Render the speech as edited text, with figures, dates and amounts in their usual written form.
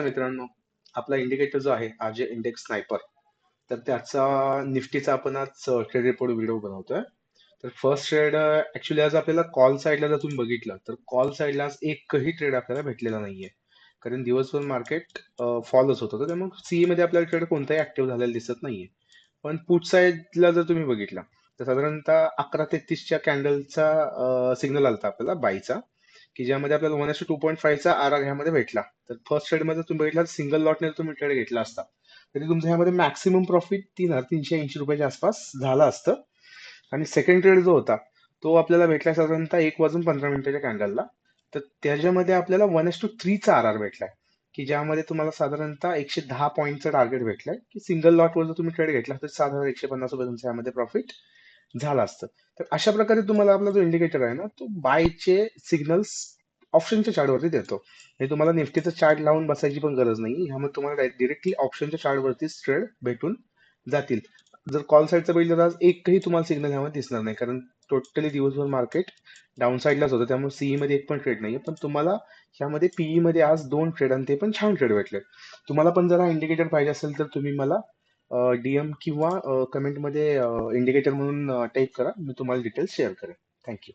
मित्रांनो, आपला इंडिकेटर जो आहे आरजे इंडेक्स स्नायपर, तर त्याचा निफ्टीचा आपण आज ट्रेड रिपोर्ट व्हिडिओ बनवतोय. तर फर्स्ट ट्रेड ऍक्च्युली आज आपल्याला कॉल साईडला जर तुम्ही बघितलं तर कॉल साईडला आज एकही ट्रेड आपल्याला भेटलेला नाहीये, कारण दिवसभर मार्केट फॉलच होत होतं. त्यामुळे सीई मध्ये आपल्याला ट्रेड कोणताही ऍक्टिव्ह झालेला दिसत नाहीये. पण पुट साईडला जर तुम्ही बघितला तर साधारणतः 11:33च्या कॅन्डलचा सिग्नल आलता आपल्याला बायचा, की ज्यामध्ये आपल्याला 1:2.5चा आर आर ह्यामध्ये भेटला. तर फर्स्ट ट्रेड मध्ये तुम्ही बघितला सिंगल लॉटने तुम्ही ट्रेड घेतला असता तरी तुमचं ह्यामध्ये मॅक्सिमम प्रॉफिट 3,380 रुपयाच्या आसपास झालं असतं. आणि सेकंड ट्रेड जो होता तो आपल्याला भेटला साधारणतः 1:15 कॅन्डलला. तर त्याच्यामध्ये आपल्याला 1:3चा आर आर भेटलाय, की ज्यामध्ये तुम्हाला साधारणतः 110 पॉईंटचं टार्गेट भेटलंय, की सिंगल लॉटवर जर तुम्ही ट्रेड घेतला तर साधारण 150 रुपये तुमच्या यामध्ये प्रॉफिट झालं असतं. तर अशा प्रकारे तुम्हाला आपला जो इंडिकेटर आहे ना तो बायचे सिग्नल्स ऑप्शनच्या चार्टवरती देतो. हे तुम्हाला निफ्टीचा चार्ट लावून बसायची पण गरज नाही. ह्यामध्ये तुम्हाला डिरेक्टली ऑप्शनच्या चार्टवरतीच ट्रेड भेटून जातील. जर कॉल साईडचं बघितलं तर आज एकही तुम्हाला सिग्नल ह्यामध्ये दिसणार नाही, कारण टोटली दिवसभर मार्केट डाऊन साईडलाच होतं. त्यामुळे सीई मध्ये एक पण ट्रेड नाहीये. पण तुम्हाला ह्यामध्ये पीई मध्ये आज 2 ट्रेड आणि ते पण छान ट्रेड भेटले. तुम्हाला पण जर हा इंडिकेटर पाहिजे असेल तर तुम्ही मला डीएम किंवा कमेंटमध्ये इंडिकेटर म्हणून टाईप करा. मी तुम्हाला डिटेल्स शेअर करेन. थँक्यू.